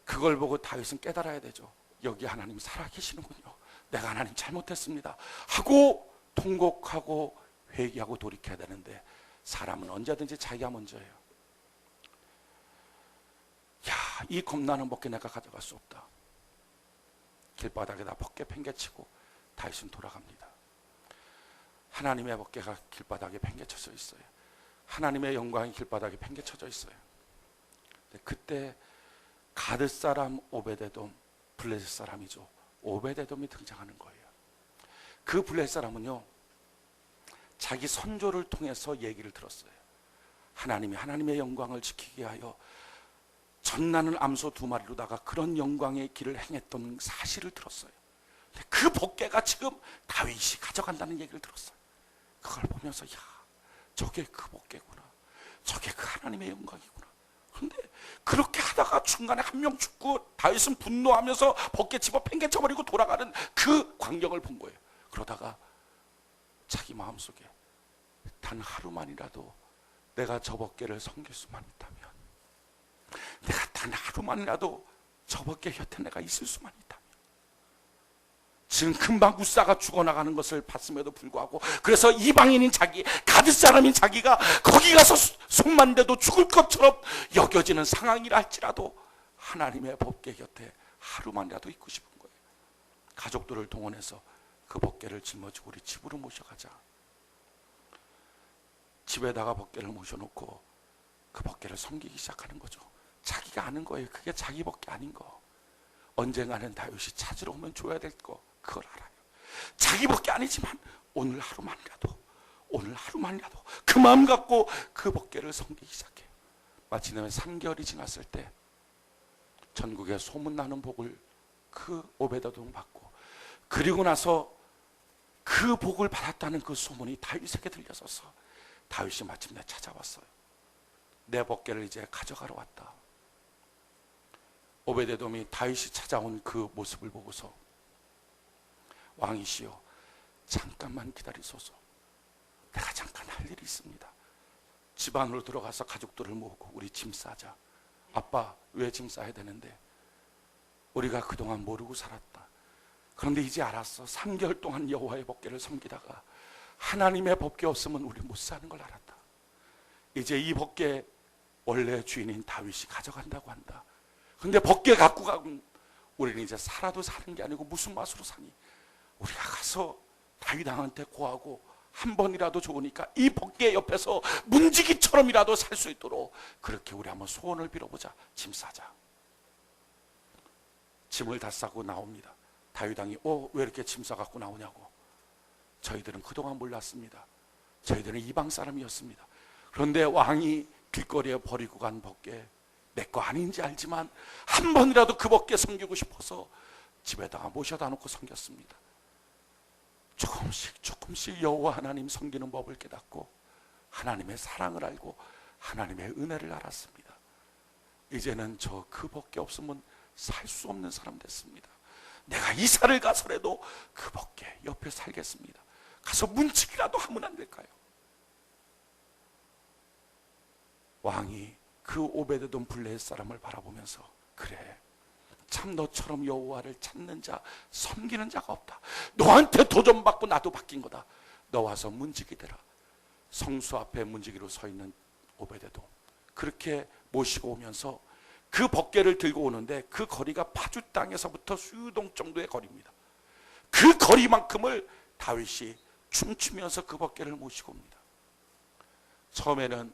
그걸 보고 다윗은 깨달아야 되죠. 여기 하나님 살아계시는군요. 내가 하나님 잘못했습니다 하고 통곡하고 회개하고 돌이켜야 되는데 사람은 언제든지 자기가 먼저예요. 야, 이 겁나는 덮개 내가 가져갈 수 없다. 길바닥에다 덮개 팽개치고 다윗은 돌아갑니다. 하나님의 덮개가 길바닥에 팽개쳐져 있어요. 하나님의 영광이 길바닥에 팽개쳐져 있어요. 그때 가드 사람 오베데돔, 블레셋 사람이죠. 오베데돔이 등장하는 거예요. 그 블레셋 사람은요, 자기 선조를 통해서 얘기를 들었어요. 하나님이 하나님의 영광을 지키게 하여 전나는 암소 2마리로다가 그런 영광의 길을 행했던 사실을 들었어요. 그 법궤가 지금 다윗이 가져간다는 얘기를 들었어요. 그걸 보면서 야, 저게 그 법궤구나, 저게 그 하나님의 영광이구나. 그런데 그렇게 하다가 중간에 한 명 죽고 다윗은 분노하면서 법궤 집어 팽개쳐버리고 돌아가는 그 광경을 본 거예요. 그러다가 자기 마음속에 단 하루만이라도 내가 저 법궤를 섬길 수만 있다면, 내가 단 하루만이라도 저 법궤 곁에 내가 있을 수만 있다면, 지금 금방 우사가 죽어나가는 것을 봤음에도 불구하고, 그래서 이방인인 자기, 가드 사람인 자기가 거기 가서 손만 대도 죽을 것처럼 여겨지는 상황이라 할지라도 하나님의 법궤 곁에 하루만이라도 있고 싶은 거예요. 가족들을 동원해서 그 법궤를 짊어지고 우리 집으로 모셔가자. 집에다가 법궤를 모셔놓고 그 법궤를 섬기기 시작하는 거죠. 자기가 아는 거예요. 그게 자기 법궤 아닌 거. 언젠가는 다윗이 찾으러 오면 줘야 될 거, 그걸 알아요. 자기 법궤 아니지만 오늘 하루만이라도 그 마음 갖고 그 법궤를 섬기기 시작해요. 마치 3개월이 지났을 때 전국에 소문나는 복을 그 오베데돔 받고, 그리고 나서 그 복을 받았다는 그 소문이 다윗에게 들려서서 다윗이 마침내 찾아왔어요. 내 법궤를 이제 가져가러 왔다. 오베데돔이 다윗이 찾아온 그 모습을 보고서 왕이시여, 잠깐만 기다리소서. 내가 잠깐 할 일이 있습니다. 집 안으로 들어가서 가족들을 모으고 우리 짐 싸자. 아빠, 왜 짐 싸야 되는데? 우리가 그동안 모르고 살았다. 그런데 이제 알았어. 3개월 동안 여호와의 법궤를 섬기다가 하나님의 법궤 없으면 우리 못 사는 걸 알았다. 이제 이 법궤 원래 주인인 다윗이 가져간다고 한다. 근데 법궤 갖고 가면 우리는 이제 살아도 사는 게 아니고 무슨 맛으로 사니? 우리가 가서 다윗 왕한테 고하고 한 번이라도 좋으니까 이 법궤 옆에서 문지기처럼이라도 살 수 있도록 그렇게 우리 한번 소원을 빌어보자. 짐 싸자. 짐을 다 싸고 나옵니다. 다윗 왕이 왜 이렇게 짐 싸갖고 나오냐고. 저희들은 그동안 몰랐습니다. 저희들은 이방 사람이었습니다. 그런데 왕이 길거리에 버리고 간 법궤 내 거 아닌지 알지만 한 번이라도 그 법궤 섬기고 싶어서 집에다가 모셔다 놓고 섬겼습니다. 조금씩 여호와 하나님 섬기는 법을 깨닫고 하나님의 사랑을 알고 하나님의 은혜를 알았습니다. 이제는 저 그 법궤 없으면 살 수 없는 사람 됐습니다. 내가 이사를 가서라도 그 법궤 옆에 살겠습니다. 가서 문지기라도 하면 안 될까요? 왕이 그 오베데돔 블레셋 사람을 바라보면서 그래, 참 너처럼 여호와를 찾는 자, 섬기는 자가 없다. 너한테 도전받고 나도 바뀐 거다. 너 와서 문지기 되라. 성수 앞에 문지기로 서 있는 오베데돔 그렇게 모시고 오면서 그 법궤를 들고 오는데 그 거리가 파주 땅에서부터 수유동 정도의 거리입니다. 그 거리만큼을 다윗이 춤추면서 그 법궤를 모시고 옵니다. 처음에는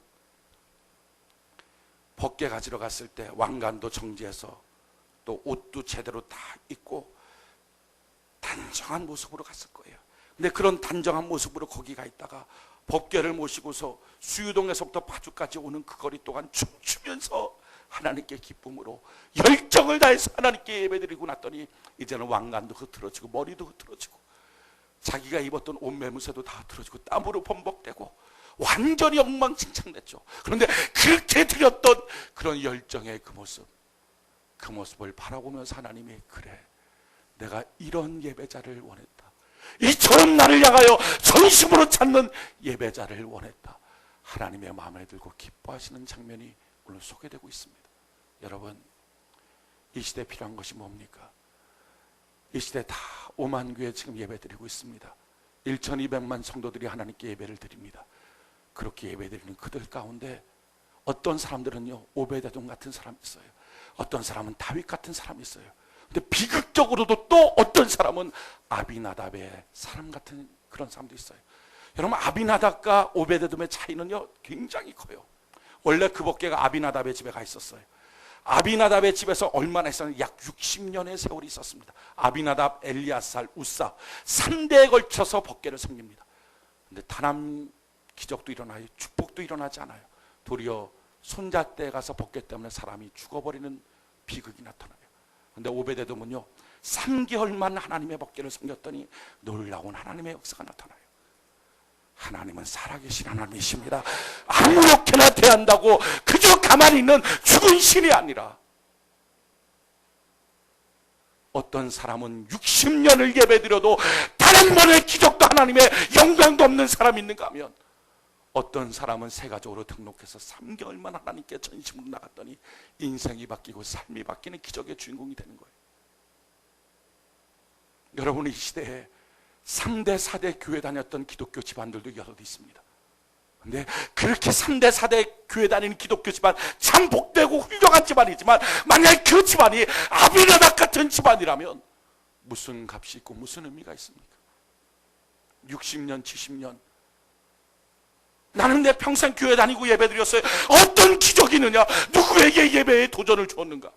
법궤 가지러 갔을 때 왕관도 정지해서 또 옷도 제대로 다 입고 단정한 모습으로 갔을 거예요. 근데 그런 단정한 모습으로 거기 가 있다가 법궤를 모시고서 수유동에서부터 파주까지 오는 그 거리 동안 춤추면서 하나님께 기쁨으로 열정을 다해서 하나님께 예배드리고 났더니 이제는 왕관도 흐트러지고 머리도 흐트러지고 자기가 입었던 옷 매무새도 다 흐트러지고 땀으로 범벅되고 완전히 엉망진창됐죠. 그런데 그렇게 드렸던 그런 열정의 그 모습을 바라보면서 하나님이 그래, 내가 이런 예배자를 원했다. 이처럼 나를 향하여 전심으로 찾는 예배자를 원했다. 하나님의 마음에 들고 기뻐하시는 장면이 오늘 소개되고 있습니다. 여러분, 이 시대에 필요한 것이 뭡니까? 이 시대 다 5만 교회 지금 예배드리고 있습니다. 1,200만 성도들이 하나님께 예배를 드립니다. 그렇게 예배드리는 그들 가운데 어떤 사람들은요 오베데돔 같은 사람이 있어요. 어떤 사람은 다윗 같은 사람이 있어요. 근데 비극적으로도 또 어떤 사람은 아비나답의 사람 같은 그런 사람도 있어요. 여러분, 아비나답과 오베데돔의 차이는요 굉장히 커요. 원래 그 법궤가 아비나답의 집에 가 있었어요. 아비나답의 집에서 얼마나 있었는지 약 60년의 세월이 있었습니다. 아비나답, 엘리아살, 우사 3대에 걸쳐서 법궤를 섬깁니다. 근데 단 한 기적도 일어나요. 축복도 일어나지 않아요. 도리어 손잣대에 가서 벗기 때문에 사람이 죽어버리는 비극이 나타나요. 그런데 오베데돔은요 3개월만 하나님의 법궤를 섬겼더니 놀라운 하나님의 역사가 나타나요. 하나님은 살아계신 하나님이십니다. 아무렇게나 대한다고 그저 가만히 있는 죽은 신이 아니라, 어떤 사람은 60년을 예배드려도 단 한 번의 기적도 하나님의 영광도 없는 사람이 있는가 하면, 어떤 사람은 세가족으로 등록해서 3개월만 하나님께 전심으로 나갔더니 인생이 바뀌고 삶이 바뀌는 기적의 주인공이 되는 거예요. 여러분, 이 시대에 3대 4대 교회 다녔던 기독교 집안들도 여럿 있습니다. 근데 그렇게 3대 4대 교회 다니는 기독교 집안 참 복되고 훌륭한 집안이지만, 만약 그 집안이 아비나답 같은 집안이라면 무슨 값이 있고 무슨 의미가 있습니까? 60년 70년 나는 내 평생 교회 다니고 예배 드렸어요. 어떤 기적이 있느냐? 누구에게 예배에 도전을 주었는가?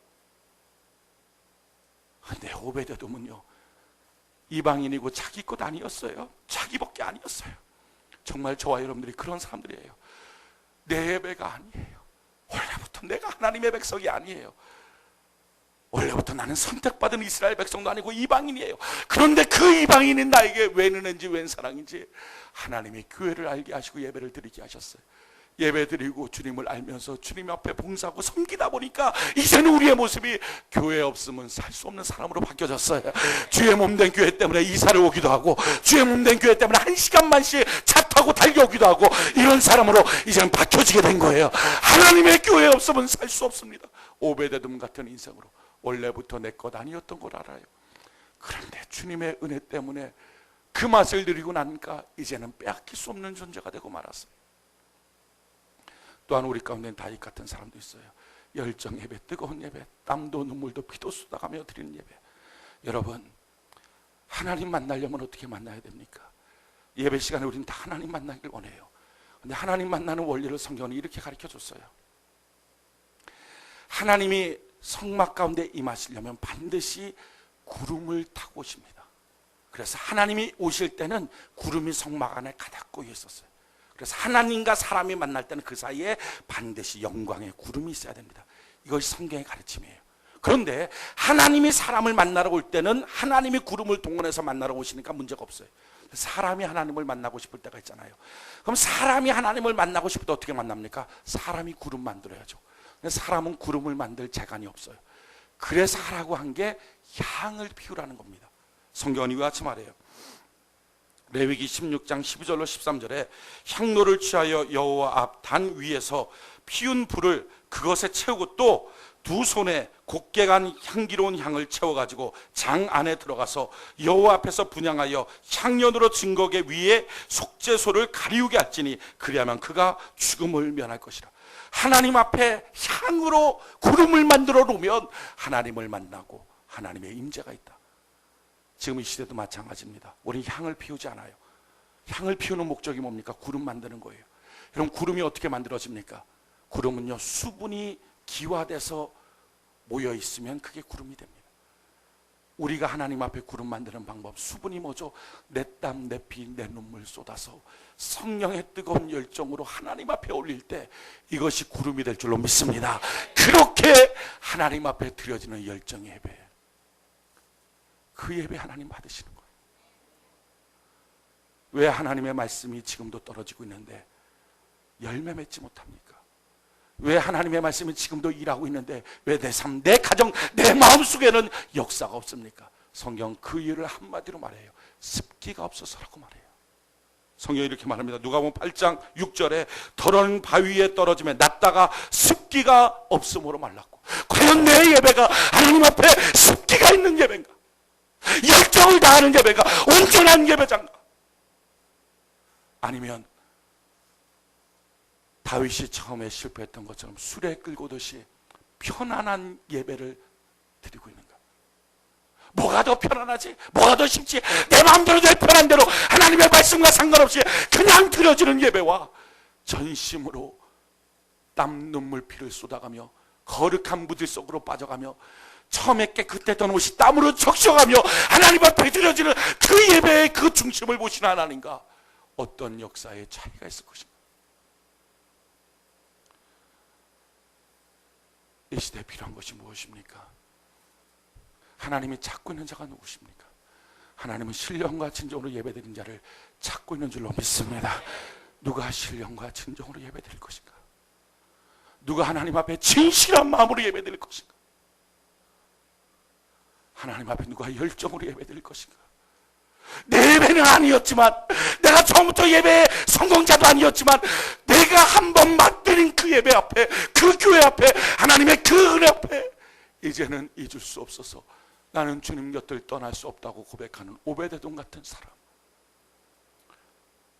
근데 오베데돔은요 이방인이고 자기 것 아니었어요. 자기 법궤 아니었어요. 정말 저와 여러분들이 그런 사람들이에요. 내 예배가 아니에요. 원래부터 내가 하나님의 백성이 아니에요. 원래부터 나는 선택받은 이스라엘 백성도 아니고 이방인이에요. 그런데 그 이방인은 나에게 웬 은혜인지 웬 사랑인지 하나님이 교회를 알게 하시고 예배를 드리게 하셨어요. 예배 드리고 주님을 알면서 주님 앞에 봉사하고 섬기다 보니까 이제는 우리의 모습이 교회 없으면 살 수 없는 사람으로 바뀌어졌어요. 주의 몸된 교회 때문에 이사를 오기도 하고, 주의 몸된 교회 때문에 1시간만씩 차 타고 달려오기도 하고, 이런 사람으로 이제는 바뀌어지게 된 거예요. 하나님의 교회 없으면 살 수 없습니다. 오베데돔 같은 인생으로 원래부터 내 것 아니었던 걸 알아요. 그런데 주님의 은혜 때문에 그 맛을 누리고 나니까 이제는 빼앗길 수 없는 존재가 되고 말았어요. 또한 우리 가운데는 다윗 같은 사람도 있어요. 열정 예배, 뜨거운 예배, 땀도 눈물도 피도 쏟아가며 드리는 예배. 여러분, 하나님 만나려면 어떻게 만나야 됩니까? 예배 시간에 우리는 다 하나님 만나길 원해요. 근데 하나님 만나는 원리를 성경은 이렇게 가르쳐줬어요. 하나님이 성막 가운데 임하시려면 반드시 구름을 타고 오십니다. 그래서 하나님이 오실 때는 구름이 성막 안에 가득 고여 있었어요. 그래서 하나님과 사람이 만날 때는 그 사이에 반드시 영광의 구름이 있어야 됩니다. 이것이 성경의 가르침이에요. 그런데 하나님이 사람을 만나러 올 때는 하나님이 구름을 동원해서 만나러 오시니까 문제가 없어요. 사람이 하나님을 만나고 싶을 때가 있잖아요. 그럼 사람이 하나님을 만나고 싶을 때 어떻게 만납니까? 사람이 구름 만들어야죠. 근데 사람은 구름을 만들 재간이 없어요. 그래서 하라고 한 게 향을 피우라는 겁니다. 성경은 이와 같이 말해요. 레위기 16장 12절로 13절에 향로를 취하여 여호와 앞 단 위에서 피운 불을 그것에 채우고 또 두 손에 곱게 간 향기로운 향을 채워가지고 장 안에 들어가서 여호와 앞에서 분향하여 향연으로 증거계 위에 속죄소를 가리우게 할지니 그리하면 그가 죽음을 면할 것이라. 하나님 앞에 향으로 구름을 만들어 놓으면 하나님을 만나고 하나님의 임재가 있다. 지금 이 시대도 마찬가지입니다. 우리는 향을 피우지 않아요. 향을 피우는 목적이 뭡니까? 구름 만드는 거예요. 그럼 구름이 어떻게 만들어집니까? 구름은요, 수분이 기화돼서 모여 있으면 그게 구름이 됩니다. 우리가 하나님 앞에 구름 만드는 방법, 수분이 뭐죠? 내 땀, 내 피, 내 눈물 쏟아서 성령의 뜨거운 열정으로 하나님 앞에 올릴 때 이것이 구름이 될 줄로 믿습니다. 그렇게 하나님 앞에 드려지는 열정의 예배, 그 예배 하나님 받으시는 거예요. 왜 하나님의 말씀이 지금도 떨어지고 있는데 열매 맺지 못합니까? 왜 하나님의 말씀이 지금도 일하고 있는데 왜 내 삶, 내 가정, 내 마음속에는 역사가 없습니까? 성경 그 이유를 한마디로 말해요. 습기가 없어서라고 말해요. 성경이 이렇게 말합니다. 누가복음 8장 6절에 더러운 바위에 떨어지며 낫다가 습기가 없음으로 말랐고. 과연 내 예배가 하나님 앞에 습기가 있는 예배인가? 열정을 다하는 예배가 온전한 예배장가? 아니면 다윗이 처음에 실패했던 것처럼 수레 끌고듯이 편안한 예배를 드리고 있는가? 뭐가 더 편안하지? 뭐가 더 쉽지? 내 마음대로 내 편한 대로 하나님의 말씀과 상관없이 그냥 드려지는 예배와 전심으로 땀 눈물 피를 쏟아가며 거룩한 무들 속으로 빠져가며 처음에 깨끗했던 옷이 땀으로 적셔가며 하나님 앞에 드려지는 그 예배의 그 중심을 보시는 하나님과 어떤 역사의 차이가 있을 것인가? 이 시대에 필요한 것이 무엇입니까? 하나님이 찾고 있는 자가 누구십니까? 하나님은 신령과 진정으로 예배드린 자를 찾고 있는 줄로 믿습니다. 누가 신령과 진정으로 예배드릴 것인가? 누가 하나님 앞에 진실한 마음으로 예배드릴 것인가? 하나님 앞에 누가 열정으로 예배드릴 것인가? 내 예배는 아니었지만, 내가 처음부터 예배의 성공자도 아니었지만, 내가 한번 맛들인 그 예배 앞에, 그 교회 앞에, 하나님의 그 은혜 앞에 이제는 잊을 수 없어서 나는 주님 곁을 떠날 수 없다고 고백하는 오베데돔 같은 사람.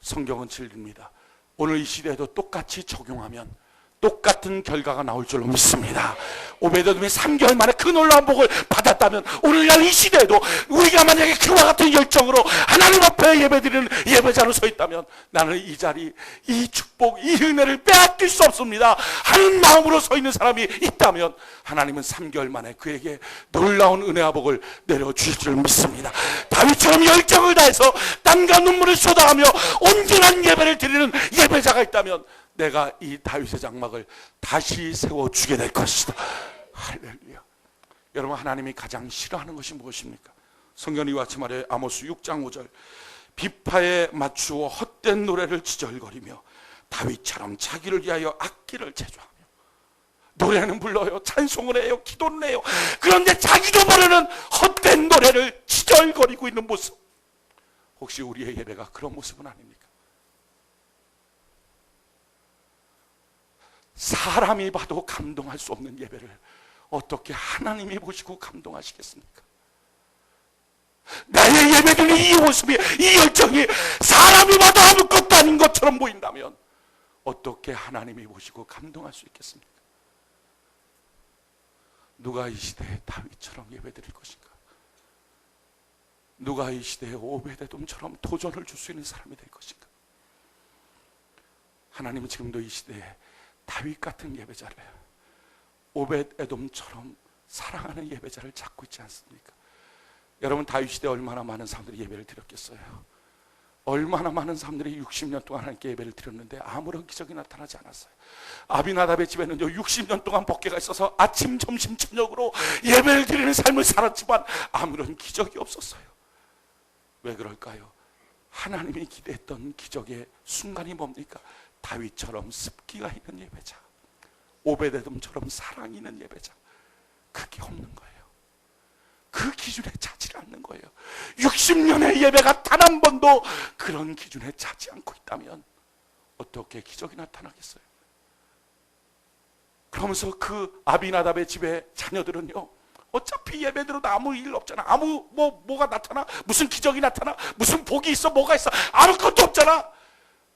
성경은 진리입니다. 오늘 이 시대에도 똑같이 적용하면 똑같은 결과가 나올 줄로 믿습니다. 오베데돔이 3개월 만에 그 놀라운 복을 받았다면 오늘날 이 시대에도 우리가 만약에 그와 같은 열정으로 하나님 앞에 예배드리는 예배자로 서 있다면 나는 이 자리, 이 축복, 이 은혜를 빼앗길 수 없습니다 하는 마음으로 서 있는 사람이 있다면 하나님은 3개월 만에 그에게 놀라운 은혜와 복을 내려주실 줄 믿습니다. 다윗처럼 열정을 다해서 땀과 눈물을 쏟아하며 온전한 예배를 드리는 예배자가 있다면 내가 이 다윗의 장막을 다시 세워주게 될 것이다. 할렐루야. 여러분, 하나님이 가장 싫어하는 것이 무엇입니까? 성경이 이와 같이 말해 아모스 6장 5절 비파에 맞추어 헛된 노래를 지절거리며 다윗처럼 자기를 위하여 악기를 제조하며 노래는 불러요, 찬송을 해요, 기도는 해요. 그런데 자기도 모르는 헛된 노래를 지절거리고 있는 모습. 혹시 우리의 예배가 그런 모습은 아닙니까? 사람이 봐도 감동할 수 없는 예배를 어떻게 하나님이 보시고 감동하시겠습니까? 나의 예배드리는 이 모습이, 이 열정이 사람이 봐도 아무것도 아닌 것처럼 보인다면 어떻게 하나님이 보시고 감동할 수 있겠습니까? 누가 이 시대에 다윗처럼 예배드릴 것인가? 누가 이 시대에 오베데돔처럼 도전을 줄 수 있는 사람이 될 것인가? 하나님은 지금도 이 시대에 다윗 같은 예배자를, 오벳에돔처럼 사랑하는 예배자를 찾고 있지 않습니까? 여러분, 다윗 시대에 얼마나 많은 사람들이 예배를 드렸겠어요? 얼마나 많은 사람들이 60년 동안 하나님께 예배를 드렸는데 아무런 기적이 나타나지 않았어요. 아비나답의 집에는요 60년 동안 법궤가 있어서 아침, 점심, 저녁으로 예배를 드리는 삶을 살았지만 아무런 기적이 없었어요. 왜 그럴까요? 하나님이 기대했던 기적의 순간이 뭡니까? 다윗처럼 습기가 있는 예배자, 오베데돔처럼 사랑이 있는 예배자, 그게 없는 거예요. 그 기준에 차지 않는 거예요. 60년의 예배가 단 한 번도 그런 기준에 차지 않고 있다면 어떻게 기적이 나타나겠어요? 그러면서 그 아비나답의 집에 자녀들은요, 어차피 예배 드려도 아무 일 없잖아. 뭐가 나타나? 무슨 기적이 나타나? 무슨 복이 있어? 뭐가 있어? 아무것도 없잖아.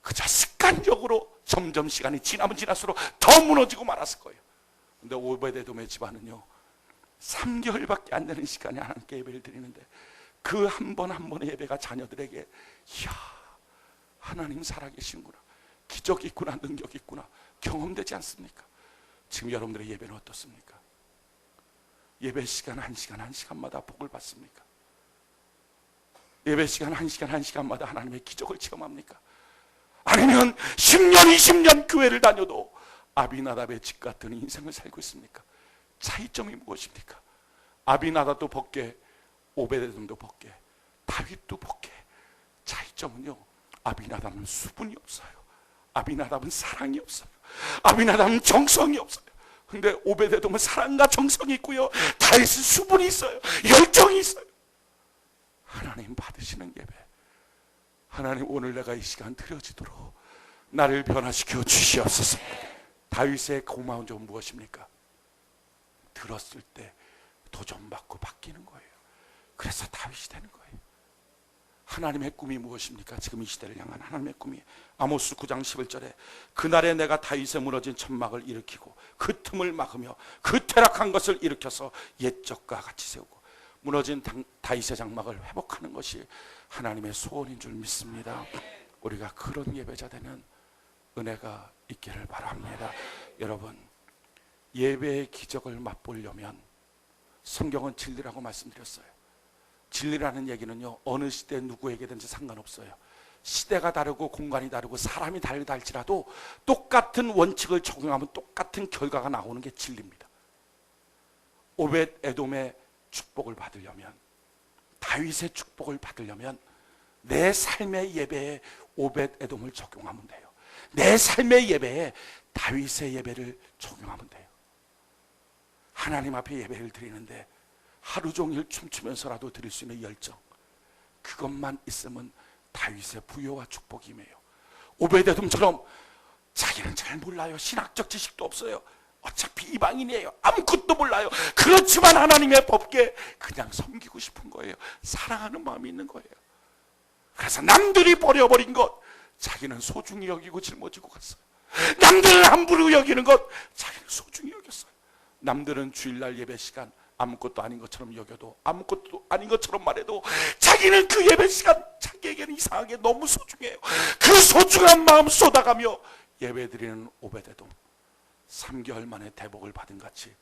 그저 습관적으로 점점 시간이 지나면 지날수록 더 무너지고 말았을 거예요. 근데 오베데돔의 집안은요 3개월밖에 안 되는 시간에 하나님께 예배를 드리는데 그 한 번 한 번의 예배가 자녀들에게 이야, 하나님 살아계시구나, 기적이 있구나, 능력이 있구나 경험되지 않습니까? 지금 여러분들의 예배는 어떻습니까? 예배 시간 한 시간마다 복을 받습니까? 예배 시간 한 시간마다 하나님의 기적을 체험합니까? 아니면 10년, 20년 교회를 다녀도 아비나답의 집 같은 인생을 살고 있습니까? 차이점이 무엇입니까? 아비나답도 법궤, 오베데돔도 법궤, 다윗도 법궤. 차이점은요, 아비나답은 수분이 없어요. 아비나답은 사랑이 없어요. 아비나답은 정성이 없어요. 근데 오베데돔은 사랑과 정성이 있고요, 다윗은 수분이 있어요. 열정이 있어요. 하나님 받으시는 예배, 하나님 오늘 내가 이 시간 드려지도록 나를 변화시켜 주시옵소서. 다윗의 고마운 점은 무엇입니까? 들었을 때 도전받고 바뀌는 거예요. 그래서 다윗이 되는 거예요. 하나님의 꿈이 무엇입니까? 지금 이 시대를 향한 하나님의 꿈이 아모스 9장 11절에 그날에 내가 다윗의 무너진 천막을 일으키고 그 틈을 막으며 그 퇴락한 것을 일으켜서 옛적과 같이 세우고 무너진 다윗의 장막을 회복하는 것이 하나님의 소원인 줄 믿습니다. 우리가 그런 예배자 되는 은혜가 있기를 바랍니다. 여러분, 예배의 기적을 맛보려면 성경은 진리라고 말씀드렸어요. 진리라는 얘기는요, 어느 시대 누구에게든지 상관없어요. 시대가 다르고 공간이 다르고 사람이 다르다 할지라도 똑같은 원칙을 적용하면 똑같은 결과가 나오는 게 진리입니다. 오벳 에돔의 축복을 받으려면, 다윗의 축복을 받으려면 내 삶의 예배에 오벳 에돔을 적용하면 돼요. 내 삶의 예배에 다윗의 예배를 적용하면 돼요. 하나님 앞에 예배를 드리는데 하루 종일 춤추면서라도 드릴 수 있는 열정, 그것만 있으면 다윗의 부요와 축복이 임해요. 오벳에돔처럼 자기는 잘 몰라요. 신학적 지식도 없어요. 어차피 이방인이에요. 아무것도 몰라요. 그렇지만 하나님의 법궤 그냥 섬기고 싶은 거예요. 사랑하는 마음이 있는 거예요. 그래서 남들이 버려버린 것 자기는 소중히 여기고 짊어지고 갔어요. 남들은 함부로 여기는 것 자기는 소중히 여겼어요. 남들은 주일날 예배 시간 아무것도 아닌 것처럼 여겨도, 아무것도 아닌 것처럼 말해도 자기는 그 예배 시간 자기에게는 이상하게 너무 소중해요. 그 소중한 마음 쏟아가며 예배드리는 오벳에돔, 3개월 만에 대복을 받은 같이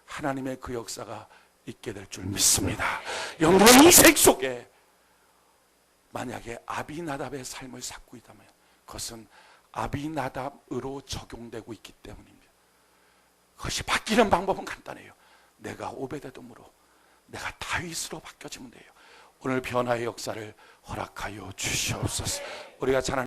하나님의 그 역사가 있게 될 줄 믿습니다. 여러분 인생 속에 만약에 아비나답의 삶을 쌓고 있다면 그것은 아비나답으로 적용되고 있기 때문입니다. 그것이 바뀌는 방법은 간단해요. 내가 오벳에돔으로, 내가 다윗으로 바뀌어지면 돼요. 오늘 변화의 역사를 허락하여 주시옵소서. 우리가 잘